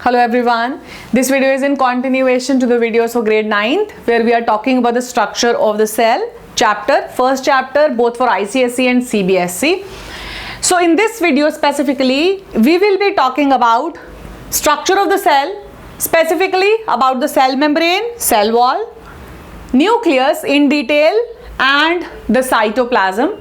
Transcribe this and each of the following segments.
Hello everyone. This video is in continuation to the videos for grade 9th where we are talking about the structure of the cell first chapter both for ICSE and CBSE. So in this video specifically we will be talking about structure of the cell, specifically about the cell membrane, cell wall, nucleus in detail and the cytoplasm,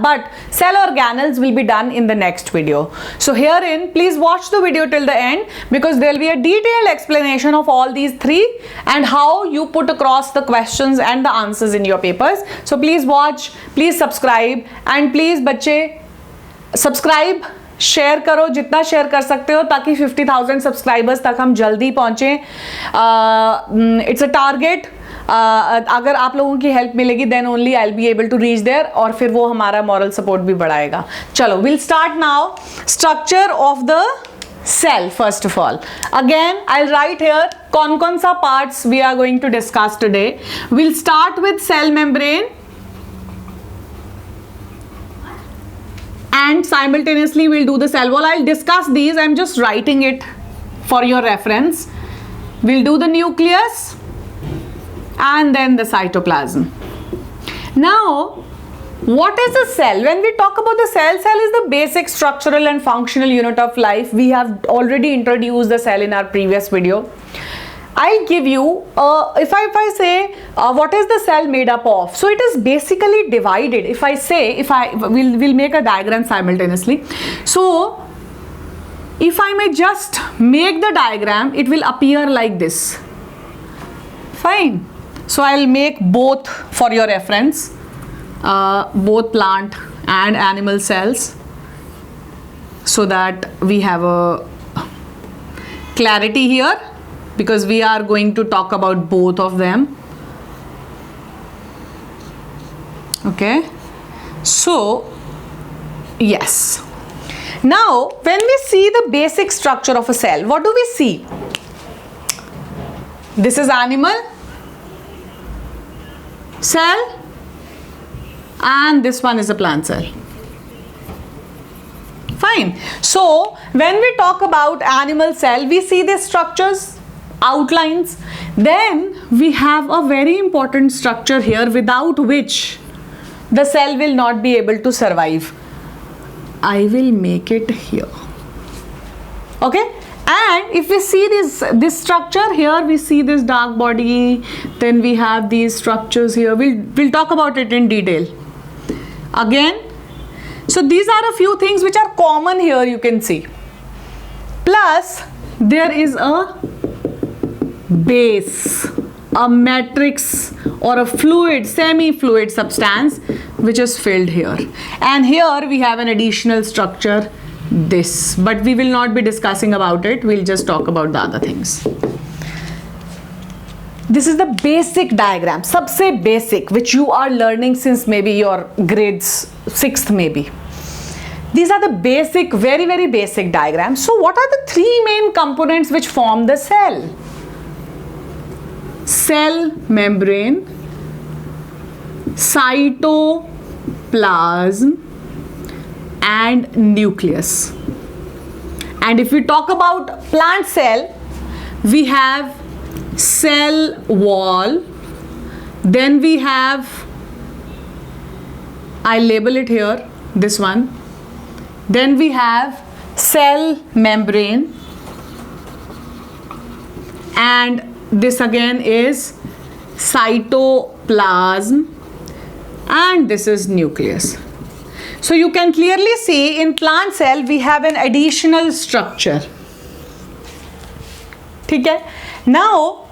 but cell organelles will be done in the next video. So herein please watch the video till the end because there will be a detailed explanation of all these three and how you put across the questions and the answers in your papers. So please watch, please subscribe and please बच्चे subscribe share करो जितना share कर सकते हो ताकि 50,000 subscribers तक हम जल्दी पहुंचे. It's a target. अगर आप लोगों की हेल्प मिलेगी then only I will be able to reach there और फिर वो हमारा मॉरल सपोर्ट भी बढ़ाएगा. चलो will start now. Structure of the cell. First of all again I write here कौन कौन सा parts we are going to discuss today. Will start with cell membrane and simultaneously we'll do the cell wall. I'll discuss these. I'm just writing it for your reference. We'll do the nucleus and then the cytoplasm. Now what is a cell? When we talk about the cell is the basic structural and functional unit of life. We have already introduced the cell in our previous video. I'll give you if I say what is the cell made up of. So it is basically divided. We'll make a diagram simultaneously. So if I may just make the diagram, it will appear like this. Fine. So I'll make both for your reference, both plant and animal cells, so that we have a clarity here. Because we are going to talk about both of them. Okay, so yes, now when we see the basic structure of a cell, what do we see? This is animal cell and this one is a plant cell. Fine. So when we talk about animal cell, we see the structures, outlines. Then we have a very important structure here without which the cell will not be able to survive. I will make it here. Okay, and if we see this structure here, we see this dark body, then we have these structures here. We'll talk about it in detail again. So these are a few things which are common here, you can see. Plus there is a base, a matrix or a fluid, semi-fluid substance which is filled here, and here we have an additional structure, this, but we will not be discussing about it. We'll just talk about the other things. This is the basic diagram, सबसे basic, which you are learning since maybe your grades 6th maybe. These are the basic, very very basic diagrams. So what are the three main components which form the cell? Cell membrane, cytoplasm and nucleus. And if we talk about plant cell, we have cell wall, then we have, I label it here, this one, then we have cell membrane, and this again is cytoplasm, and this is nucleus. So you can clearly see in plant cell we have an additional structure. Okay? Now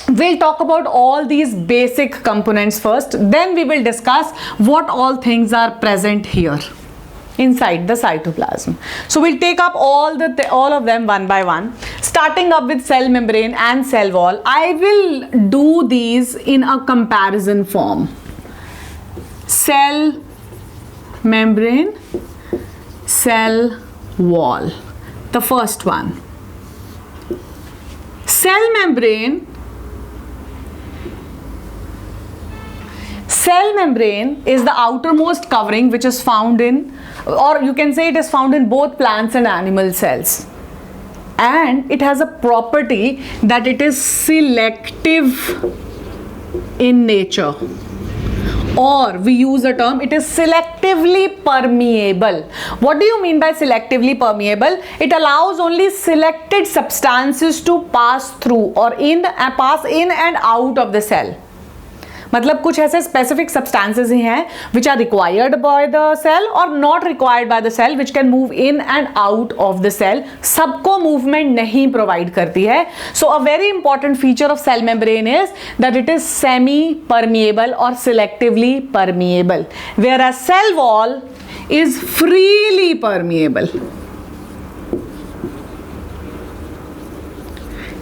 we'll talk about all these basic components first, then we will discuss what all things are present here inside the cytoplasm. So we'll take up all of them one by one, starting up with cell membrane and cell wall. I will do these in a comparison form. Cell membrane, cell wall. The first one. Cell membrane. Cell membrane is the outermost covering which is found in, or you can say it is found in both plants and animal cells. and it has a property that it is selective in nature, or we use a term, it is selectively permeable. What do you mean by selectively permeable? It allows only selected substances to pass through or pass in and out of the cell. मतलब कुछ ऐसे specific substances ही हैं which are required by the cell और not required by the cell which can move in and out of the cell. सबको movement नहीं provide करती है. So a very important feature of cell membrane is that it is semipermeable और selectively permeable, whereas cell wall is freely permeable.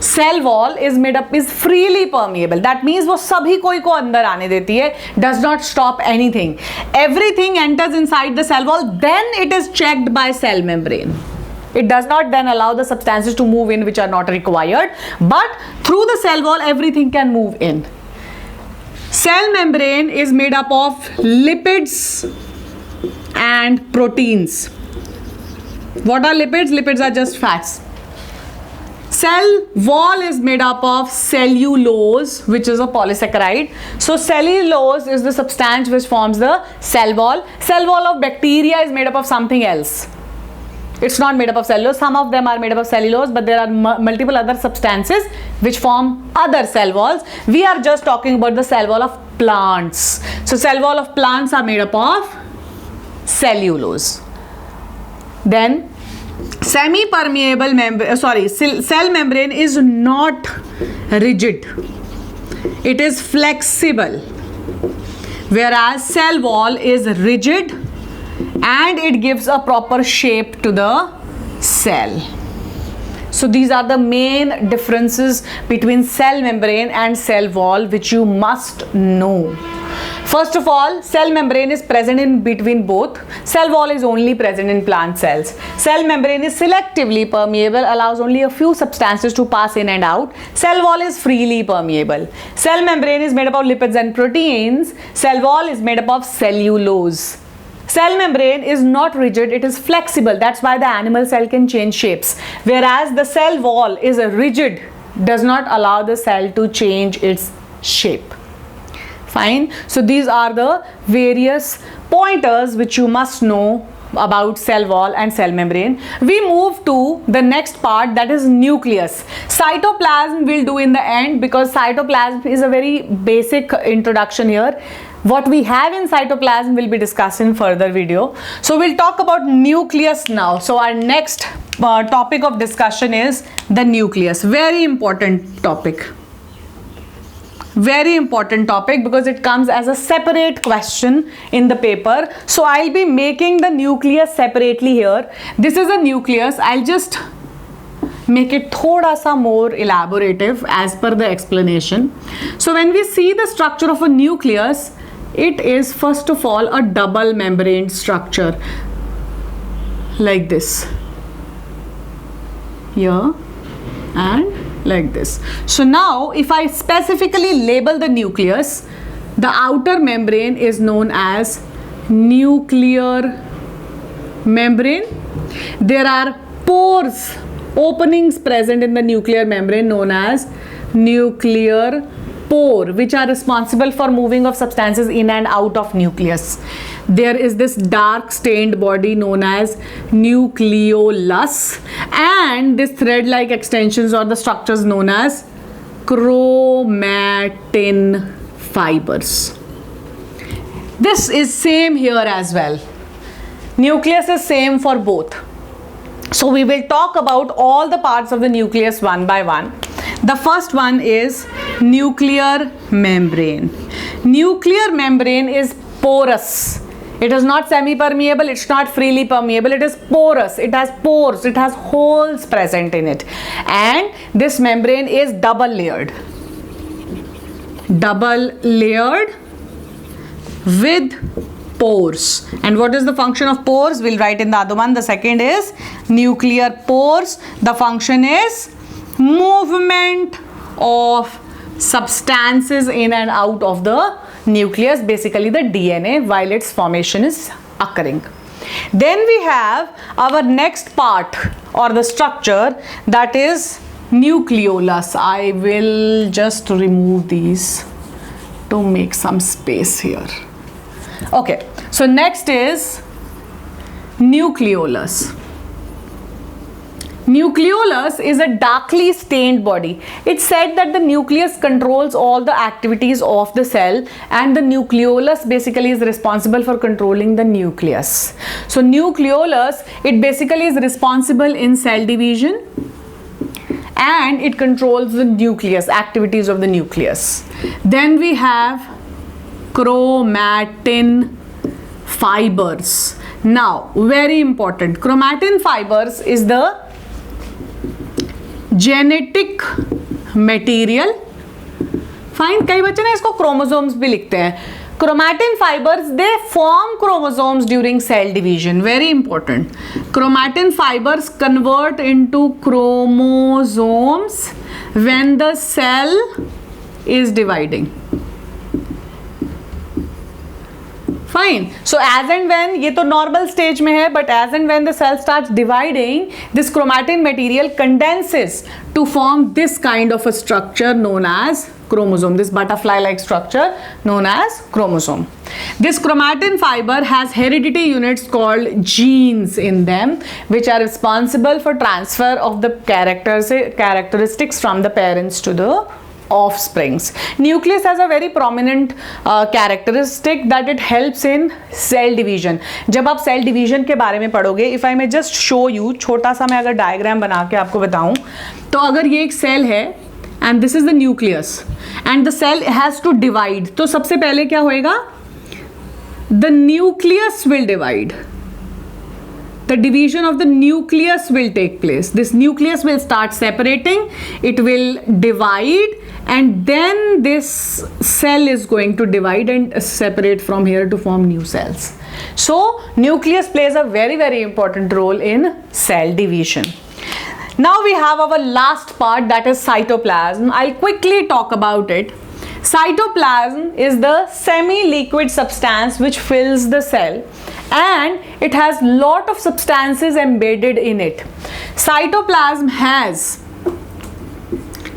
Cell wall is made up is freely permeable. That means वो सभी कोई को अंदर आने देती है, does not stop anything. Everything enters inside the cell wall, then it is checked by cell membrane. It does not then allow the substances to move in which are not required, but through the cell wall everything can move in. Cell membrane is made up of lipids and proteins. What are lipids? Lipids are just fats. Cell wall is made up of cellulose, which is a polysaccharide. So cellulose is the substance which forms the cell wall. Cell wall of bacteria is made up of something else. It's not made up of cellulose. Some of them are made up of cellulose, but there are multiple other substances which form other cell walls. We are just talking about the cell wall of plants. So cell wall of plants are made up of cellulose. Then cell membrane is not rigid, it is flexible, whereas cell wall is rigid and it gives a proper shape to the cell. So these are the main differences between cell membrane and cell wall which you must know. First of all, cell membrane is present in between both. Cell wall is only present in plant cells. Cell membrane is selectively permeable, allows only a few substances to pass in and out. Cell wall is freely permeable. Cell membrane is made up of lipids and proteins. Cell wall is made up of cellulose. Cell membrane is not rigid, it is flexible. That's why the animal cell can change shapes. Whereas the cell wall is rigid, does not allow the cell to change its shape. Fine. So these are the various pointers which you must know about cell wall and cell membrane. We move to the next part, that is nucleus. Cytoplasm we'll do in the end because cytoplasm is a very basic introduction here. What we have in cytoplasm will be discussed in further video. So we'll talk about nucleus now. So our next topic of discussion is the nucleus. Very important topic. Very important topic because it comes as a separate question in the paper. So I'll be making the nucleus separately here. This is a nucleus. I'll just make it thoda sa more elaborative as per the explanation. So when we see the structure of a nucleus, it is first of all a double membrane structure like this, here and like this. So now if I specifically label the nucleus, the outer membrane is known as nuclear membrane. There are pores, openings present in the nuclear membrane known as nuclear pore, which are responsible for moving of substances in and out of nucleus. There is this dark stained body known as nucleolus, and this thread like extensions or the structures known as chromatin fibers. This is same here as well. Nucleus is same for both. So we will talk about all the parts of the nucleus one by one. The first one is nuclear membrane. Nuclear membrane is porous. It is not semi-permeable, it's not freely permeable, it is porous, it has pores, it has holes present in it. And this membrane is double layered. Double layered with pores. And what is the function of pores? We'll write in the other one. The second is nuclear pores. The function is movement of substances in and out of the nucleus, basically the DNA, while its formation is occurring. Then we have our next part or the structure, that is nucleolus. I will just remove these to make some space here. Okay, so next is nucleolus. Nucleolus is a darkly stained body. It's said that the nucleus controls all the activities of the cell, and the nucleolus basically is responsible for controlling the nucleus. So nucleolus, it basically is responsible in cell division and it controls the nucleus, activities of the nucleus. Then we have chromatin fibers. Now, very important, chromatin fibers is the genetic material. Fine, कई बच्चे ना इसको chromosomes भी लिखते हैं. Chromatin fibers, they form chromosomes during cell division. Very important. Chromatin fibers convert into chromosomes when the cell is dividing. Fine. So as and when, ये तो normal stage में है, but as and when the cell starts dividing, this chromatin material condenses to form this kind of a structure known as chromosome, this butterfly-like structure known as chromosome. This chromatin fiber has heredity units called genes in them, which are responsible for transfer of the characteristics from the parents to the offsprings. Nucleus has a very prominent characteristic that it helps in cell division. जब आप cell division के बारे में पढ़ोगे, if I may just show you, छोटा सा मैं अगर डायग्राम बना के आपको बताऊं, तो अगर ये एक सेल है and this is the nucleus and the cell has to divide, तो सबसे पहले क्या होएगा? The nucleus will divide. The division of the nucleus will take place. This nucleus will start separating, it will divide, and then this cell is going to divide and separate from here to form new cells. So nucleus plays a very, very important role in cell division. Now we have our last part, that is cytoplasm. I'll quickly talk about it. Cytoplasm is the semi-liquid substance which fills the cell, and it has lot of substances embedded in it. Cytoplasm has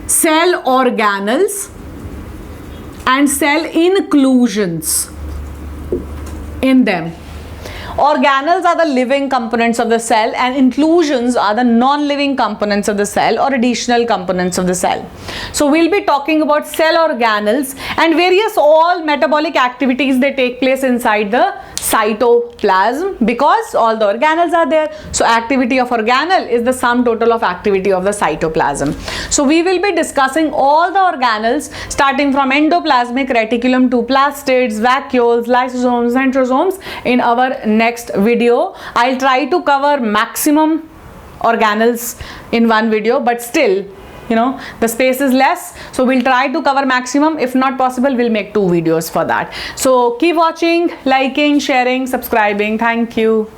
cell organelles and cell inclusions in them. Organelles are the living components of the cell and inclusions are the non-living components of the cell or additional components of the cell. So we'll be talking about cell organelles and various all metabolic activities that take place inside the cytoplasm because all the organelles are there. So activity of organelle is the sum total of activity of the cytoplasm. So we will be discussing all the organelles starting from endoplasmic reticulum to plastids, vacuoles, lysosomes, centrosomes in our next video. I'll try to cover maximum organelles in one video, but still, you know, the space is less, so we'll try to cover maximum. If not possible, we'll make 2 videos for that. So keep watching, liking, sharing, subscribing. Thank you.